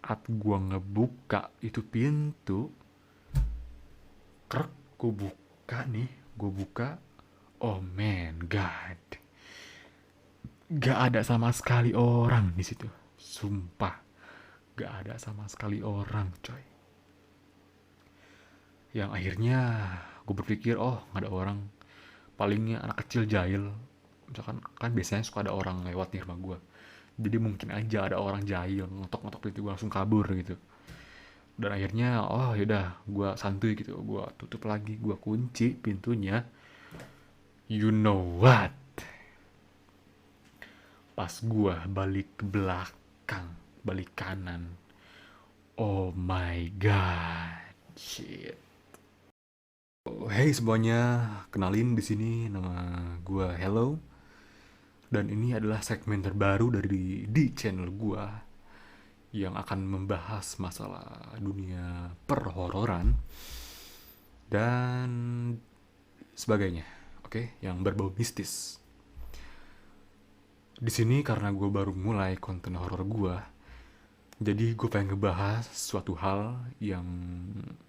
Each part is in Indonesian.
saat gua ngebuka itu pintu, krek, gua buka nih, gua buka. Oh man, God, gak ada sama sekali orang di situ. Sumpah, gak ada sama sekali orang, coy. Yang akhirnya gue berpikir, oh gak ada orang. Palingnya anak kecil jahil. Misalkan kan biasanya suka ada orang lewat di rumah gue. Jadi mungkin aja ada orang jahil ngetok-ngetok pintu gue langsung kabur gitu. Dan akhirnya oh yaudah gue santuy gitu. Gue tutup lagi, gue kunci pintunya. You know what? Pas gue balik ke belakang, balik kanan. Oh my god, shit. Hey semuanya, kenalin di sini nama gue Hello, dan ini adalah segmen terbaru di channel gue yang akan membahas masalah dunia perhororan dan sebagainya, oke, yang berbau mistis. Di sini karena gue baru mulai konten horor gue, jadi gue pengen ngebahas suatu hal yang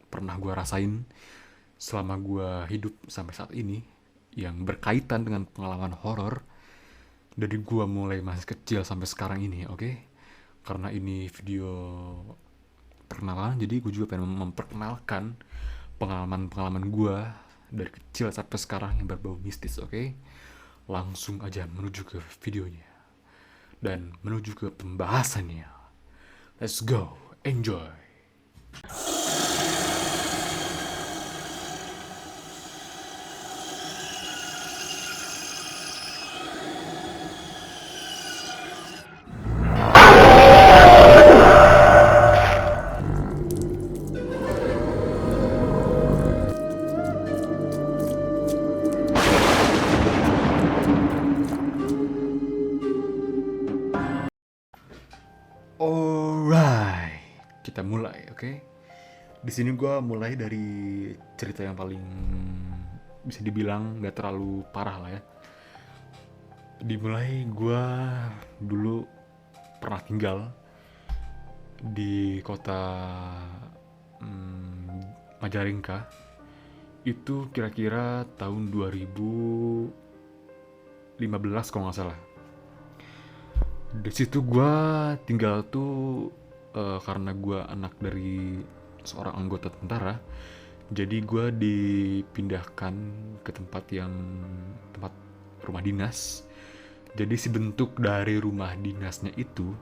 pernah gue rasain selama gue hidup sampai saat ini, yang berkaitan dengan pengalaman horor dari gue mulai masih kecil sampai sekarang ini, oke? Karena ini video perkenalan, jadi gue juga pengen memperkenalkan pengalaman-pengalaman gue dari kecil sampai sekarang yang berbau mistis, oke? Langsung aja menuju ke videonya dan menuju ke pembahasannya. Let's go, enjoy. Alright, kita mulai, oke? Di sini gue mulai dari cerita yang paling bisa dibilang gak terlalu parah lah ya. Dimulai gue dulu pernah tinggal di kota Majalengka. Itu kira-kira tahun 2015 kalau nggak salah. Di situ gue tinggal tuh karena gue anak dari seorang anggota tentara, jadi gue dipindahkan ke tempat rumah dinas. Jadi si bentuk dari rumah dinasnya itu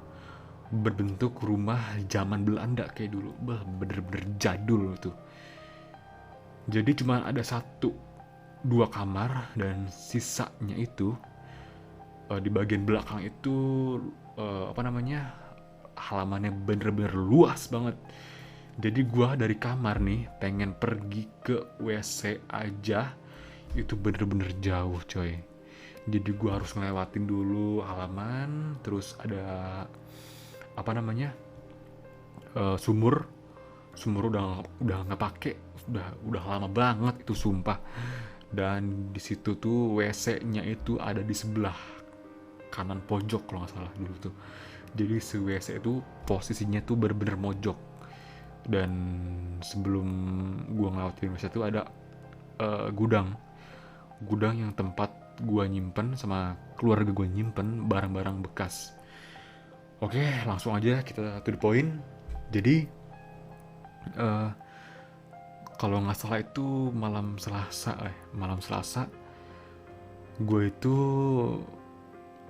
berbentuk rumah zaman Belanda kayak dulu, bener-bener jadul tuh. Jadi cuma ada dua kamar, dan sisanya itu di bagian belakang itu halamannya bener-bener luas banget. Jadi gua dari kamar nih pengen pergi ke WC aja itu bener-bener jauh, coy. Jadi gua harus ngelewatin dulu halaman, terus ada sumur. Sumur udah nggak pakai, udah lama banget itu, sumpah. Dan di situ tuh WC-nya itu ada di sebelah kanan pojok kalau nggak salah dulu tuh. Jadi si WC itu posisinya tuh bener-bener mojok. Dan sebelum gua ngelewatin WC itu ada gudang yang tempat gua nyimpen sama keluarga gua nyimpen barang-barang bekas. Oke, langsung aja kita to the point. Jadi kalau nggak salah itu malam Selasa gue itu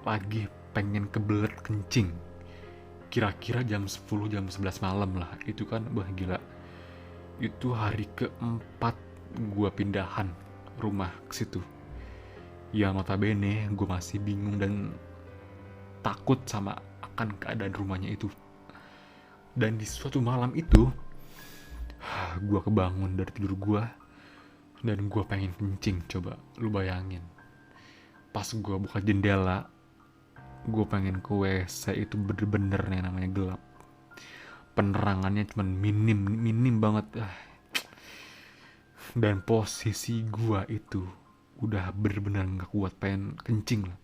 lagi pengen kebelet kencing, kira-kira jam 10 jam 11 malam lah. Itu kan gila, itu hari keempat gue pindahan rumah ke situ. Ya notabene gue masih bingung dan takut sama akan keadaan rumahnya itu. Dan di suatu malam itu gue kebangun dari tidur gue dan gue pengen kencing. Coba lu bayangin, pas gue buka jendela, gue pengen ke WC itu bener-bener yang namanya gelap. Penerangannya cuma minim banget. Dan posisi gue itu udah bener-bener gak kuat, pengen kencing lah.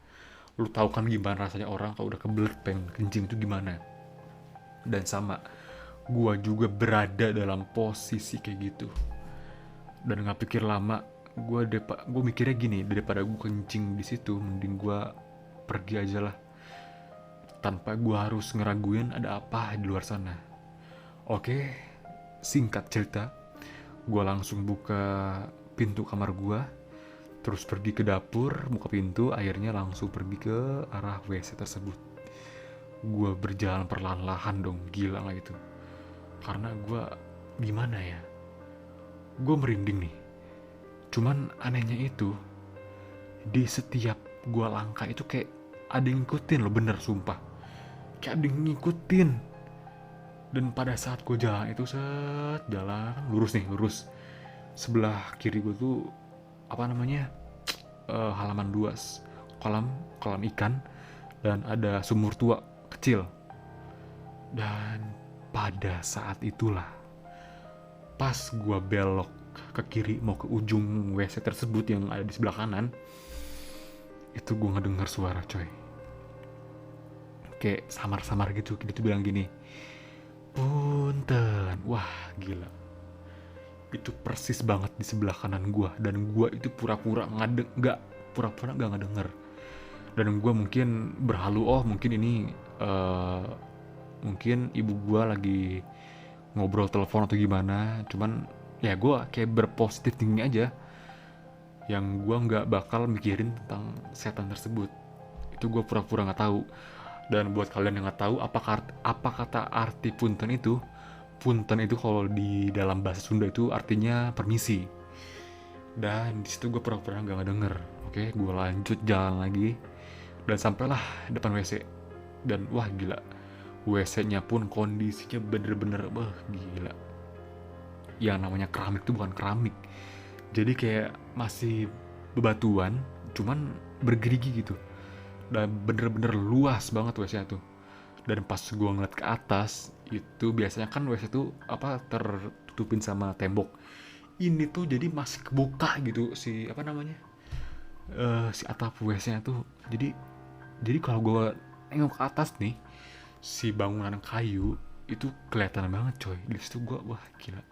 Lu tahu kan gimana rasanya orang kalau udah kebelet pengen kencing itu gimana. Dan sama, Gue juga berada dalam posisi kayak gitu. Dan nggak pikir lama, gue mikirnya gini, daripada gue kencing di situ, mending gue pergi aja lah, tanpa gue harus ngeraguin ada apa di luar sana. Oke, singkat cerita, gue langsung buka pintu kamar gue, terus pergi ke dapur, buka pintu, akhirnya langsung pergi ke arah WC tersebut. Gue berjalan perlahan-lahan dong, gila nggak itu? Karena gue gimana ya? Gue merinding nih. Cuman anehnya itu, di setiap gue langkah itu kayak ada yang ngikutin loh, bener sumpah. Kayak ada yang ngikutin. Dan pada saat gue jalan itu, jalan lurus nih, lurus. Sebelah kiri gue tuh apa namanya, halaman luas, kolam ikan, dan ada sumur tua kecil. Dan pada saat itulah, pas gue belok ke kiri mau ke ujung WC tersebut yang ada di sebelah kanan, itu gue ngedenger suara coy, kayak samar-samar gitu. Dia tuh bilang gini, punten. Wah gila, itu persis banget di sebelah kanan gue. Dan gue itu pura-pura nggak ngedenger. Dan gue mungkin berhalu, oh mungkin ini mungkin ibu gue lagi ngobrol telepon atau gimana. Cuman ya gue kayak berpositif tinggi aja, yang gue nggak bakal mikirin tentang setan tersebut. Itu gue pura-pura nggak tahu. Dan buat kalian yang nggak tahu apa kata arti punten itu, kalau di dalam bahasa Sunda itu artinya permisi. Dan di situ gue pura-pura nggak ngedenger. Oke, gue lanjut jalan lagi dan sampailah depan WC. Dan wah gila, WC-nya pun kondisinya bener-bener gila. Yang namanya keramik itu bukan keramik, jadi kayak masih bebatuan, cuman bergerigi gitu. Dan bener-bener luas banget WC-nya tuh. Dan pas gue ngeliat ke atas, itu biasanya kan WC tuh tertutupin sama tembok. Ini tuh jadi masih kebuka gitu si apa namanya, si atap WC-nya tuh. Jadi kalau gue nengok ke atas nih, si bangunan kayu itu kelihatan banget coy. Di situ gue wah gila.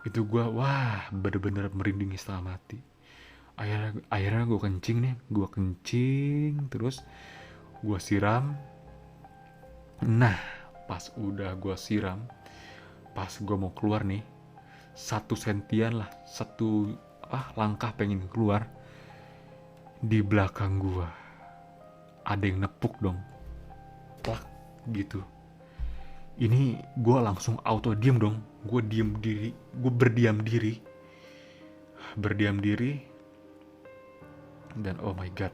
Itu gue wah bener-bener merinding setengah mati. Akhirnya gue kencing nih, terus gue siram. Nah pas udah gue siram, pas gue mau keluar nih, 1 sentian lah, langkah pengen keluar, di belakang gue ada yang nepuk dong, plak gitu. Ini gue langsung auto diem dong, gue berdiam diri. Dan oh my god,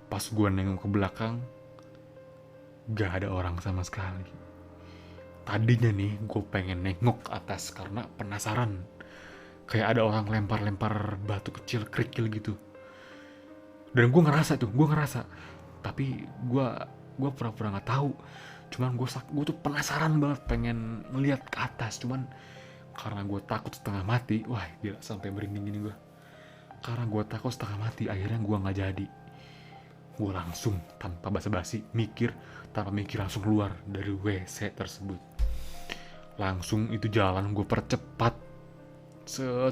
pas gue nengok ke belakang, gak ada orang sama sekali. Tadinya nih gue pengen nengok ke atas karena penasaran, kayak ada orang lempar-lempar batu kecil kerikil gitu. Dan gue ngerasa, tapi gue pura-pura nggak tahu. Cuman gue tuh penasaran banget, pengen ngeliat ke atas. Cuman karena gue takut setengah mati, wah gila sampai merinding ini gue. Karena gue takut setengah mati, akhirnya gue nggak jadi. Gue langsung tanpa basa-basi tanpa mikir langsung keluar dari WC tersebut. Langsung itu jalan gue percepat.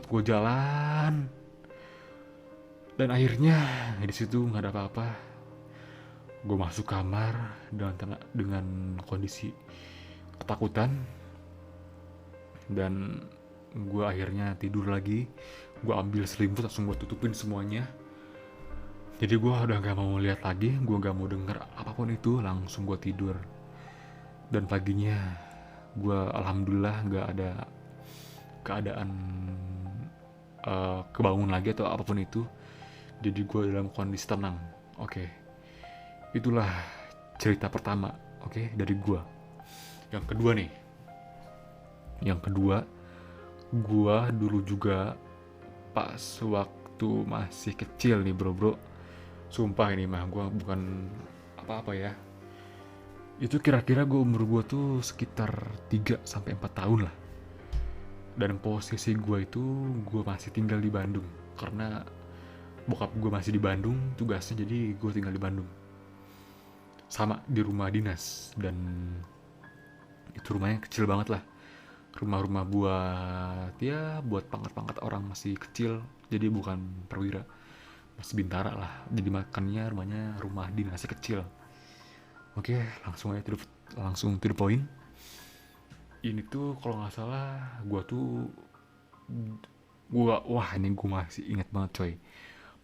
Gue jalan. Dan akhirnya di situ nggak ada apa-apa. Gue masuk kamar dengan kondisi ketakutan. Dan gue akhirnya tidur lagi. Gue ambil selimut, langsung gue tutupin semuanya. Jadi gue udah gak mau lihat lagi, gue gak mau denger apapun itu, langsung gue tidur. Dan paginya gue alhamdulillah gak ada keadaan kebangun lagi atau apapun itu. Jadi gue dalam kondisi tenang. Oke. Itulah cerita pertama, oke, dari gue. Yang kedua nih. Gue dulu juga pas waktu masih kecil nih bro. Sumpah ini mah gue bukan apa-apa ya. Itu kira-kira umur gue tuh sekitar 3-4 tahun lah. Dan posisi gue itu, gue masih tinggal di Bandung. Karena bokap gue masih di Bandung tugasnya, jadi gue tinggal di Bandung. Sama di rumah dinas. Dan Itu rumahnya kecil banget lah, rumah-rumah buat pangkat-pangkat orang masih kecil, jadi bukan perwira, masih bintara lah, jadi makannya rumahnya rumah dinasti kecil. Oke, langsung to the point. Ini tuh kalau nggak salah wah ini gue masih inget banget coy.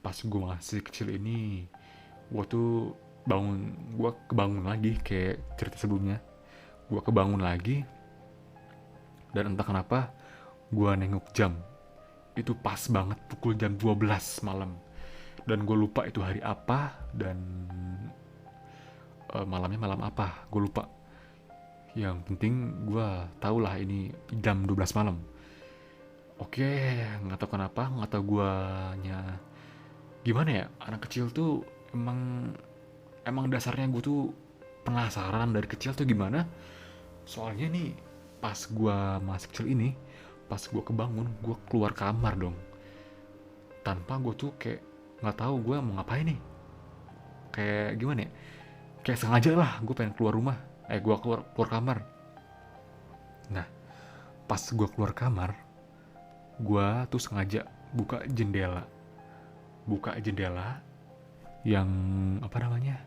Pas gue masih kecil ini, gue tuh gue kebangun lagi kayak cerita sebelumnya. Gue kebangun lagi, dan entah kenapa gue nengok jam. Itu pas banget pukul jam 12 malam. Dan gue lupa itu hari apa, dan malamnya malam apa, gue lupa. Yang penting gue tau lah ini jam 12 malam. Oke, nggak tahu kenapa, nggak tahu guanya gimana ya, anak kecil tuh emang dasarnya gue tuh penasaran dari kecil tuh gimana. Soalnya nih pas gue masih kecil ini, pas gue kebangun, gue keluar kamar dong, tanpa gue tuh kayak nggak tahu gue mau ngapain nih, kayak gimana ya, kayak sengaja lah gue pengen keluar rumah, gue keluar kamar. Nah, pas gue keluar kamar, gue tuh sengaja buka jendela yang apa namanya,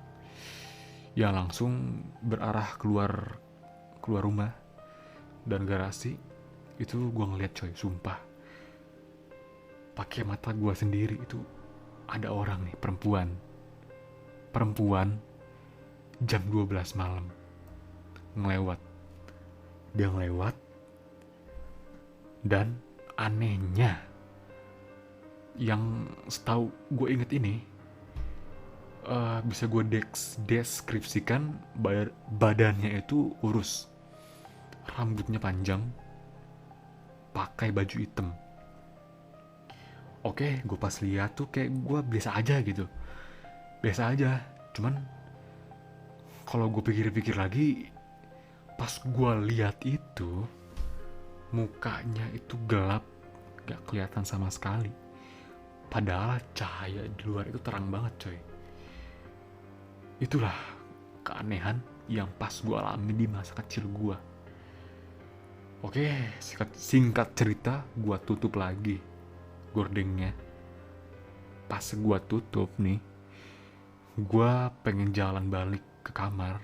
yang langsung berarah keluar rumah dan garasi. Itu gue ngeliat coy, sumpah, pakai mata gue sendiri, itu ada orang nih, perempuan jam 12 malam ngelewat. Dia ngelewat, dan anehnya yang setahu gue inget ini, bisa gue deskripsikan, badannya itu urus, rambutnya panjang, pakai baju hitam. Oke, gue pas lihat tuh kayak gue biasa aja, cuman kalau gue pikir-pikir lagi, pas gue lihat itu, mukanya itu gelap, gak kelihatan sama sekali, padahal cahaya di luar itu terang banget coy. Itulah keanehan yang pas gue alami di masa kecil gue. Oke, singkat cerita, gue tutup lagi gordengnya. Pas gue tutup nih, gue pengen jalan balik ke kamar.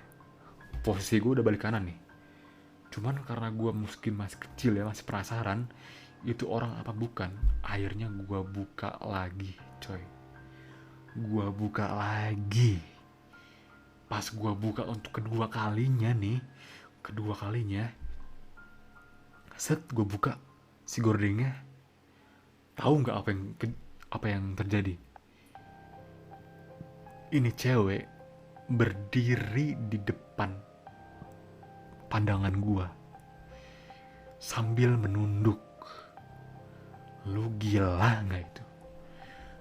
Posisi gue udah balik kanan nih, cuman karena gue mungkin masih kecil ya, masih penasaran itu orang apa bukan, akhirnya gue buka lagi coy. Pas gue buka untuk kedua kalinya, set gue buka si gordengnya. Tahu nggak apa yang terjadi? Ini cewek berdiri di depan pandangan gue sambil menunduk. Lu gila nggak itu?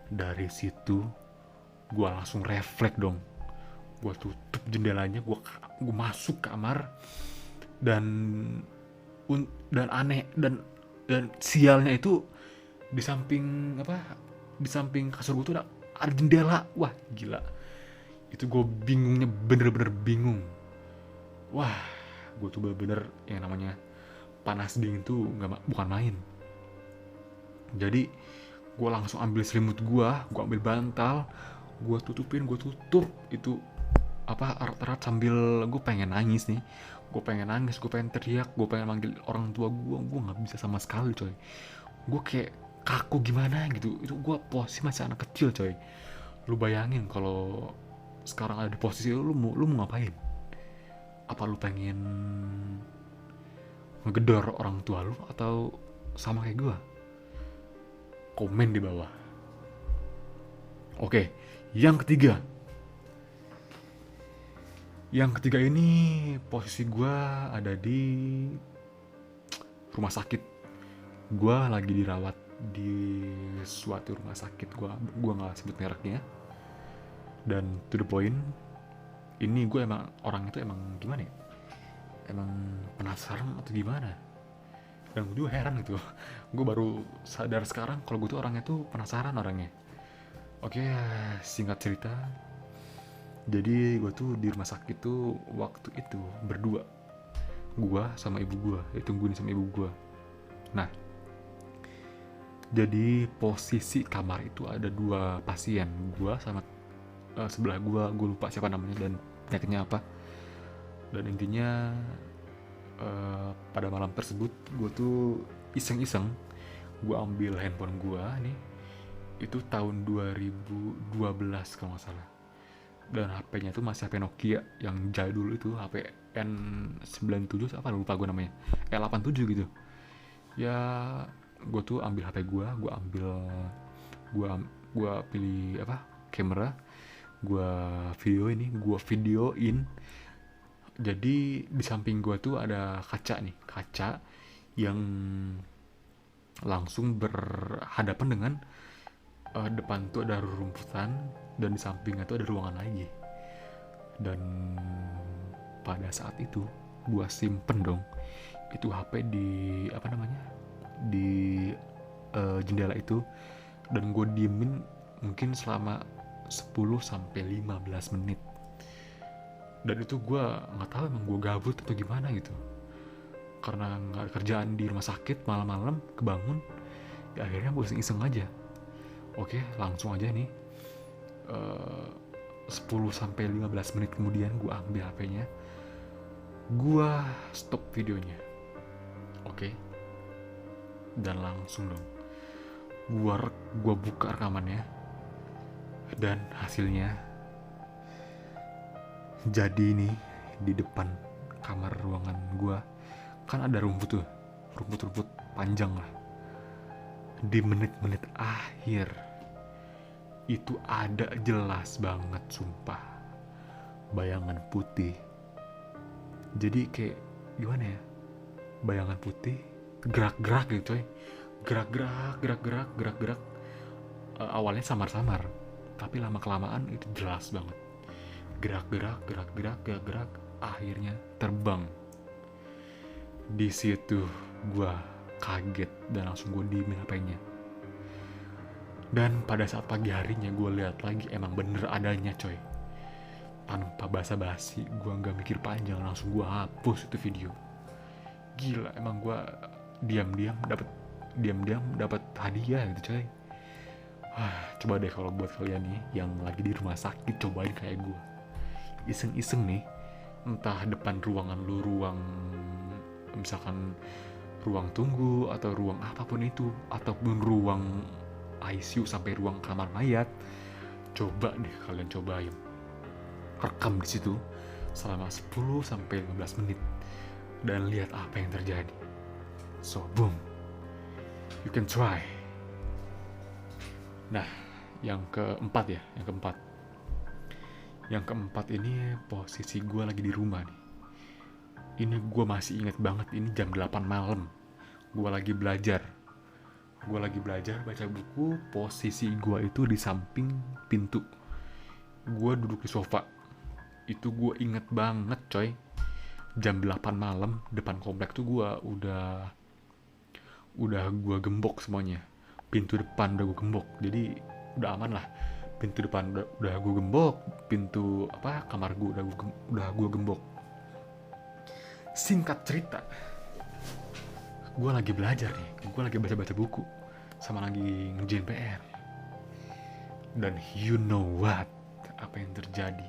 Dari situ gue langsung refleks dong. Gue tutup jendelanya, gue masuk kamar, dan aneh, dan sialnya itu di samping kasur gue tuh ada jendela. Wah gila, itu gue bingungnya, bener-bener bingung. Wah, gue tuh bener-bener yang namanya panas dingin tuh bukan main. Jadi gue langsung ambil selimut gue ambil bantal, gue tutup itu erat-erat, sambil gue pengen nangis, gue pengen teriak, gue pengen manggil orang tua gue nggak bisa sama sekali coy. Gue kayak kaku gimana gitu. Itu gue posisi masih anak kecil coy. Lu bayangin kalau sekarang ada di posisi lu mau ngapain? Apa lu pengen ngegedor orang tua lu atau sama kayak gue? Komen di bawah. Oke, yang ketiga ini posisi gue ada di rumah sakit. Gue lagi dirawat di suatu rumah sakit, gue nggak sebut mereknya. Dan to the point, ini gue emang orang itu emang gimana ya, emang penasaran atau gimana, dan gue juga heran gitu. Gue baru sadar sekarang kalau gue tuh orangnya tuh penasaran orangnya. Oke, singkat cerita, jadi gue tuh di rumah sakit tuh waktu itu berdua. gua sama ibu gua, ditungguin sama ibu gua. Nah, jadi posisi kamar itu ada 2 pasien, gua sama sebelah gua lupa siapa namanya dan penyakitnya apa. Dan intinya pada malam tersebut gua tuh iseng-iseng gua ambil handphone gua nih, itu tahun 2012 kalau nggak salah. Dan HP-nya tuh masih HP Nokia yang jadul itu, HP N97 apa lupa gue namanya, E87 gitu. Ya, gue tuh ambil HP gue ambil, gue pilih apa, kamera, gue videoin. Jadi di samping gue tuh ada kaca yang langsung berhadapan dengan depan tuh ada rumputan dan di sampingnya tuh ada ruangan lagi. Dan pada saat itu gua simpen dong itu HP di apa namanya, di jendela itu, dan gue diemin mungkin selama 10-15 menit. Dan itu gue nggak tahu emang gue gabut atau gimana gitu, karena nggak ada kerjaan di rumah sakit, malam-malam kebangun ya, akhirnya gue iseng aja. Oke, langsung aja nih 10-15 menit kemudian gue ambil HP-nya, gue stop videonya. Oke, dan langsung dong gue buka rekamannya, dan hasilnya jadi nih, di depan kamar ruangan gue kan ada rumput panjang lah. Di menit-menit akhir itu ada jelas banget sumpah bayangan putih. Jadi kayak gimana ya, bayangan putih gerak-gerak gitu coy, gerak-gerak. Awalnya samar-samar, tapi lama-kelamaan itu jelas banget, gerak-gerak, akhirnya terbang. Di situ gue kaget dan langsung gue diemin HP-nya. Dan pada saat pagi harinya gue lihat lagi, emang bener adanya coy. Tanpa basa-basi, gue nggak mikir panjang, langsung gue hapus itu video. Gila, emang gue diam-diam dapat hadiah gitu coy. Coba deh kalau buat kalian nih yang lagi di rumah sakit, cobain kayak gue. Iseng-iseng nih, entah depan ruangan lu, misalkan ruang tunggu atau ruang apapun itu, ataupun ruang ICU sampai ruang kamar mayat, coba deh kalian cobain rekam di situ selama 10-15 menit dan lihat apa yang terjadi. So boom, you can try. Nah, yang keempat ini posisi gue lagi di rumah nih. Ini gue masih inget banget, ini jam 8 malam. Gue lagi belajar baca buku. Posisi gue itu di samping pintu. Gue duduk di sofa. Itu gue inget banget coy. Jam 8 malam, depan komplek tuh gue udah gue gembok semuanya. Pintu depan udah gue gembok, jadi udah aman lah. Pintu depan udah gue gembok, pintu kamar gue udah gue gembok. Singkat cerita, gue lagi belajar nih, gue lagi baca buku sama lagi ngerjain PR. Dan you know what, apa yang terjadi?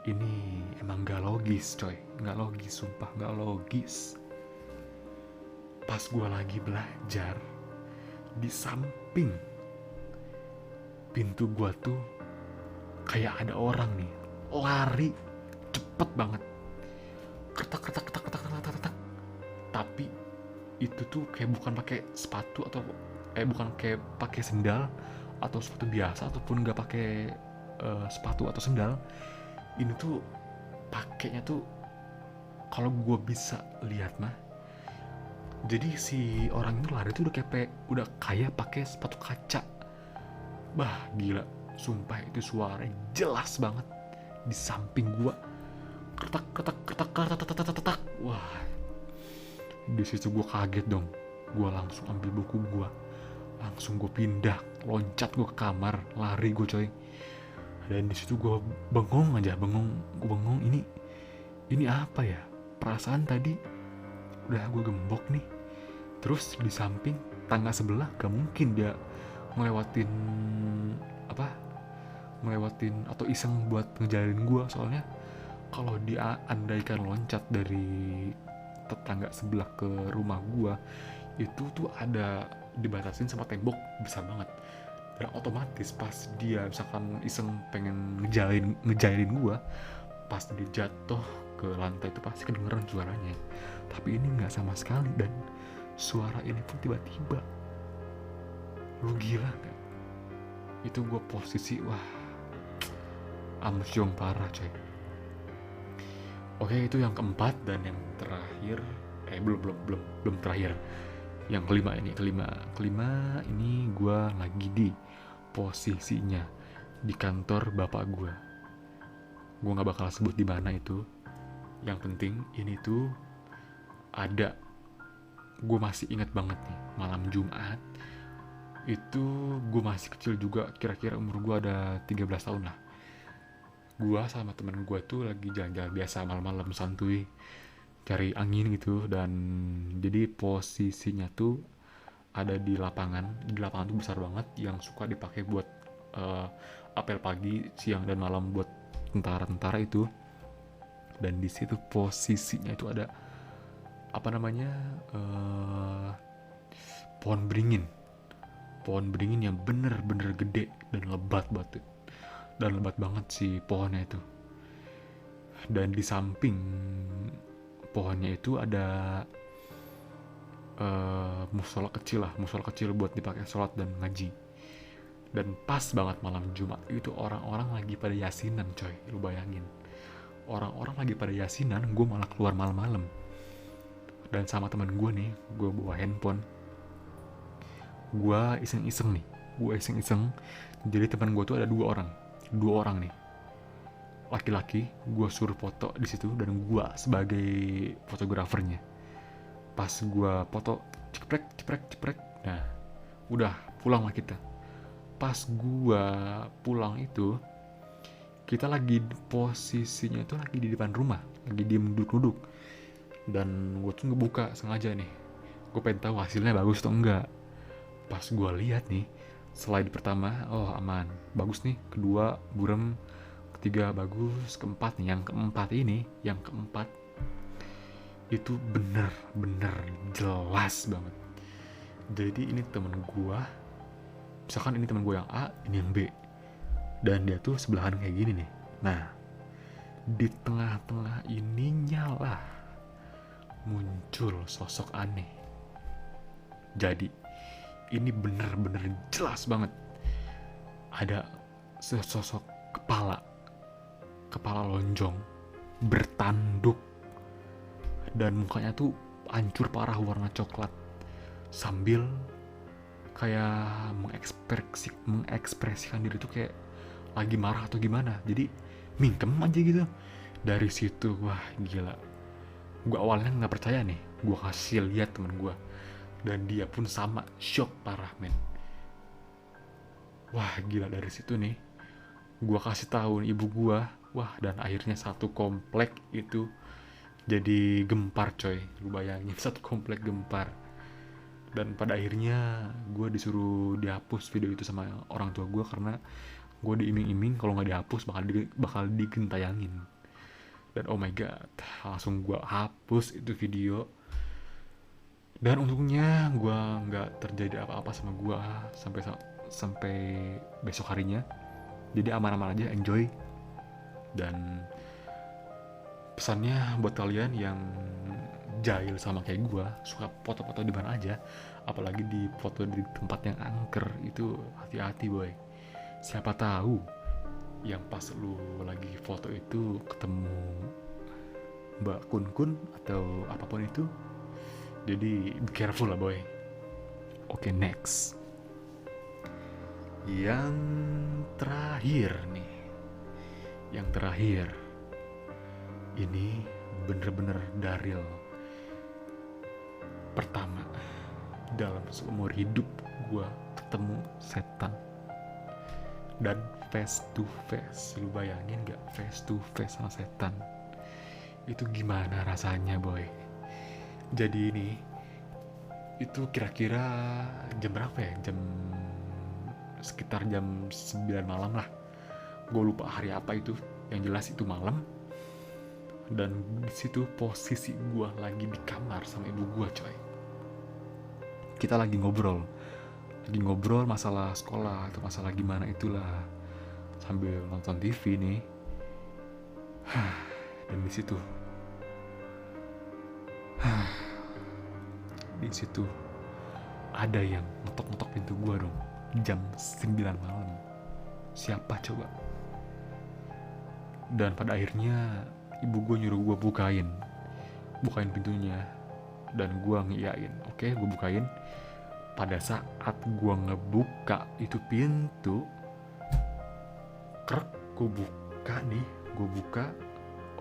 Ini emang gak logis coy, gak logis, sumpah gak logis. Pas gue lagi belajar, di samping pintu gue tuh kayak ada orang nih lari cepet banget, ketak. Tapi itu tuh kayak bukan pakai sepatu atau bukan kayak pakai sendal atau sepatu biasa, ataupun nggak pakai sepatu atau sendal. Ini tuh pakainya tuh, kalau gue bisa lihat mah, jadi si orang itu lari tuh udah kayak pakai sepatu kaca. Bah, gila, sumpah itu suara jelas banget di samping gua. Ketak. Wah, di situ gua kaget dong. Gua langsung ambil buku gua, langsung gua pindah, loncat gua ke kamar, lari gua coy. Dan di situ gua bengong. Ini apa ya? perasaan tadi udah gue gembok nih, terus di samping tangga sebelah gak mungkin dia ngelewatin apa ngelewatin atau iseng buat ngejalin gue. Soalnya kalau dia andaikan loncat dari tetangga sebelah ke rumah gue, itu tuh ada dibatasin sama tembok besar banget, dan otomatis pas dia misalkan iseng pengen ngejailin gue, pas dia jatuh ke lantai itu pasti kedengeran suaranya. Tapi ini nggak sama sekali, dan suara ini pun tiba-tiba. Lu gila nggak? Itu gue posisi wah amsyong parah coy. Oke, itu yang keempat. Dan yang terakhir belum terakhir, yang kelima ini gue lagi di posisinya di kantor bapak gue nggak bakal sebut di mana itu. Yang penting ini tuh ada, gue masih ingat banget nih, malam Jumat itu gue masih kecil juga, kira-kira umur gue ada 13 tahun lah. Gue sama temen gue tuh lagi jalan-jalan biasa malam-malam santuy, cari angin gitu. Dan jadi posisinya tuh ada di lapangan tuh besar banget yang suka dipakai buat apel pagi, siang, dan malam buat tentara-tentara itu. Dan di situ posisinya itu ada apa namanya pohon beringin yang bener-bener gede dan lebat banget si pohonnya itu. Dan di samping pohonnya itu ada musola kecil buat dipakai sholat dan ngaji. Dan pas banget malam Jumat itu orang-orang lagi pada yasinan coy. Lu bayangin, orang-orang lagi pada yasinan, gue malah keluar malam-malam. Dan sama teman gue nih, gue bawa handphone, gue iseng-iseng. Jadi teman gue tuh ada dua orang nih, laki-laki. Gue suruh foto di situ dan gue sebagai fotografernya. Pas gue foto, ceprek, nah udah pulang lah kita. Pas gue pulang itu, kita lagi posisinya itu lagi di depan rumah, lagi diem duduk. Dan gue tuh ngebuka sengaja nih, gue pengen tahu hasilnya bagus atau enggak. Pas gue lihat nih, slide pertama, oh aman, bagus nih. Kedua burem, ketiga bagus, keempat nih, yang keempat itu bener-bener jelas banget. Jadi ini temen gue, misalkan ini temen gue yang A, ini yang B, dan dia tuh sebelahan kayak gini nih. Nah, di tengah-tengah ininya lah muncul sosok aneh. Jadi ini bener-bener jelas banget, ada sesosok kepala lonjong bertanduk, dan mukanya tuh hancur parah, warna coklat, sambil kayak mengekspresikan diri tuh kayak lagi marah atau gimana. Jadi mingkem aja gitu. Dari situ wah gila, gue awalnya nggak percaya nih, gue kasih lihat temen gue, dan dia pun sama, shock parah men. Wah gila, dari situ nih gue kasih tahu ibu gue. Wah, dan akhirnya satu komplek itu jadi gempar coy. Lu bayangin, satu komplek gempar. Dan pada akhirnya gue disuruh dihapus video itu sama orang tua gue, karena gue diiming-iming kalau nggak dihapus bakal digentayangin. Dan oh my god, langsung gue hapus itu video. Dan untungnya gue nggak terjadi apa-apa sama gue sampai besok harinya. Jadi aman-aman aja, enjoy. Dan pesannya buat kalian yang jahil sama kayak gue, suka foto-foto di mana aja, apalagi di foto di tempat yang angker, itu hati-hati boy. Siapa tahu yang pas lu lagi foto itu ketemu Mbak Kun atau apapun itu. Jadi be careful lah boy. Oke, next. Yang terakhir nih. Ini bener-bener daril. Pertama, dalam seumur hidup gue ketemu setan. Dan face to face. Lu bayangin gak face to face sama setan? Itu gimana rasanya, boy? Jadi ini, itu kira-kira jam berapa ya? Sekitar jam 9 malam lah. Gue lupa hari apa itu. Yang jelas itu malam. Dan di situ posisi gue lagi di kamar sama ibu gue, coy. Kita lagi ngobrol masalah sekolah atau masalah gimana itulah, sambil nonton TV nih. Dan di situ ada yang ngetok-ngetok pintu gua dong, jam 9 malam. Siapa coba? Dan pada akhirnya ibu gua nyuruh gua bukain pintunya, dan gua ngiyain. Oke, gua bukain. Pada saat gua ngebuka itu pintu, gua buka,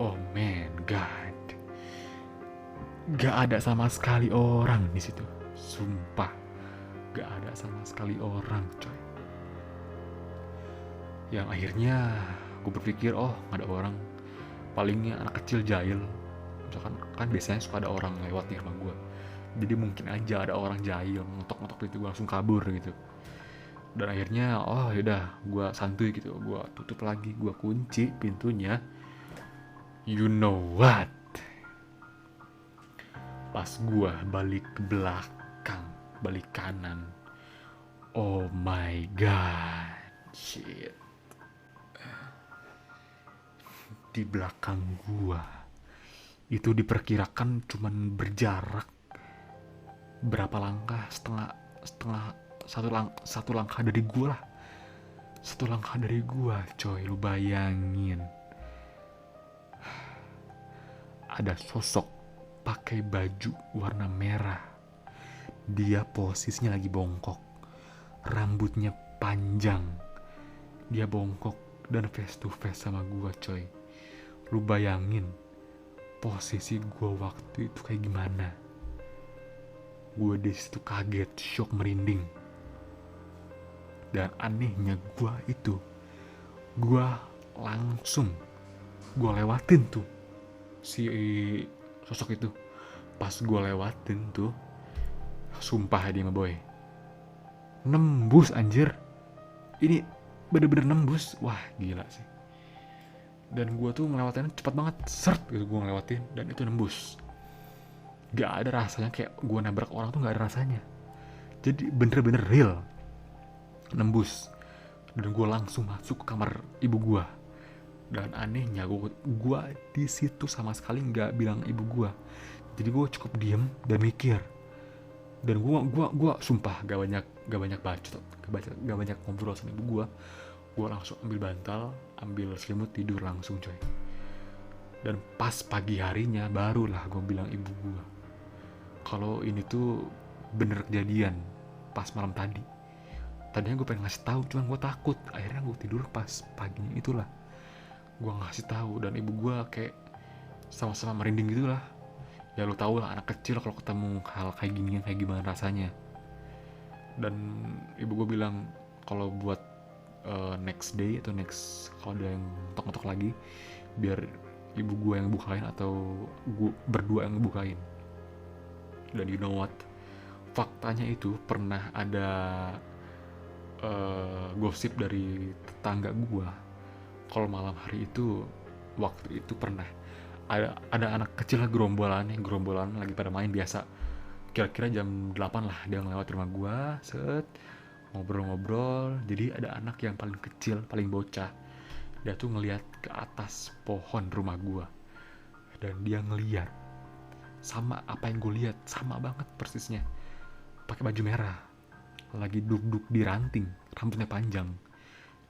oh man god, gak ada sama sekali orang di situ. Sumpah, gak ada sama sekali orang, coy. Yang akhirnya gue berpikir, oh gak ada orang, palingnya anak kecil jahil. Misalkan kan biasanya suka ada orang lewat di rumah gue, jadi mungkin aja ada orang jahil ngetok-ngetok pintu, gue langsung kabur gitu. Dan akhirnya oh yaudah, gue santuy gitu, gue tutup lagi, gue kunci pintunya. You know what? Pas gue balik ke belakang, balik kanan, oh my god, shit. Di belakang gue itu diperkirakan cuman berjarak berapa langkah, satu langkah dari gue lah. Satu langkah dari gue, coy. Lu bayangin, ada sosok pakai baju warna merah. Dia posisinya lagi bongkok, rambutnya panjang, dia bongkok dan face to face sama gue, coy. Lu bayangin posisi gue waktu itu kayak gimana. Gue di situ kaget, shock, merinding. Dan anehnya gue langsung lewatin tuh si sosok itu. Pas gue lewatin tuh, sumpah dia mah boy, nembus anjir. Ini bener-bener nembus, wah gila sih. Dan gue tuh ngelewatinnya cepet banget, sert gitu gue ngelewatin, dan itu nembus. Gak ada rasanya kayak gue nabrak orang tuh, gak ada rasanya. Jadi bener-bener real, nembus. Dan gue langsung masuk ke kamar ibu gue. Dan anehnya gue di situ sama sekali nggak bilang ibu gue. Jadi gue cukup diem dan mikir. Dan gue sumpah gak banyak bacot, gak banyak ngobrol sama ibu gue. Gue langsung ambil bantal, ambil selimut, tidur langsung, coy. Dan pas pagi harinya barulah gue bilang ibu gue kalau ini tuh bener kejadian pas malam tadi. Tadinya gue pengen ngasih tahu, cuman gue takut. Akhirnya gue tidur pas paginya itulah gue ngasih tahu. Dan ibu gue kayak sama-sama merinding gitulah. Ya lu tau lah, anak kecil kalau ketemu hal kayak gini kayak gimana rasanya. Dan ibu gue bilang kalau buat next day atau kalau ada yang ngetok-ngetok lagi, biar ibu gue yang bukain atau gue berdua yang bukain. Dan you know what, faktanya itu pernah ada gosip dari tetangga gue kalau malam hari itu, waktu itu pernah ada anak kecil lah, gerombolan lagi pada main biasa. Kira-kira jam 8 lah dia ngelewat rumah gue, set ngobrol-ngobrol. Jadi ada anak yang paling kecil, paling bocah, dia tuh ngelihat ke atas pohon rumah gue. Dan dia ngelihat sama apa yang gue lihat, sama banget persisnya. Pakai baju merah, lagi duduk di ranting, rambutnya panjang.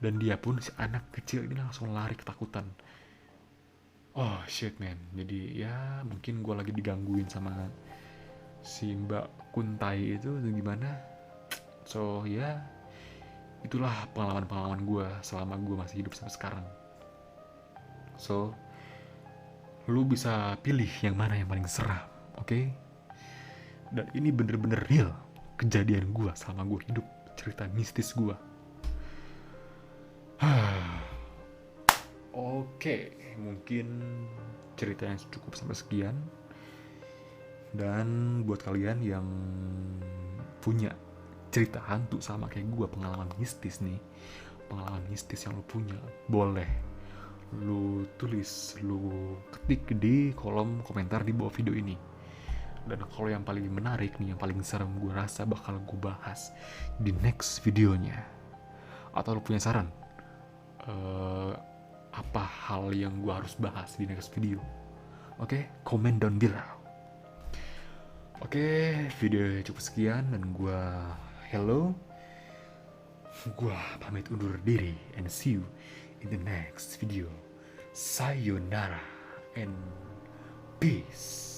Dan dia pun, si anak kecil ini langsung lari ketakutan. Oh shit man. Jadi ya mungkin gue lagi digangguin sama si Mbak Kuntai itu atau gimana. So ya itulah pengalaman gue selama gue masih hidup sampai sekarang. So lu bisa pilih yang mana yang paling seram, oke? Dan ini bener-bener real kejadian gue selama gue hidup, cerita mistis gue. Oke, mungkin ceritanya cukup sampai sekian. Dan buat kalian yang punya cerita hantu sama kayak gue, pengalaman mistis yang lu punya, boleh lu tulis, lu ketik di kolom komentar di bawah video ini. Dan kalau yang paling menarik nih, yang paling serem, gue rasa bakal gue bahas di next videonya. Atau lu punya saran apa hal yang gue harus bahas di next video? Oke, comment down below. Oke, video cukup sekian dan gue pamit undur diri, and see you in the next video. Sayonara and peace.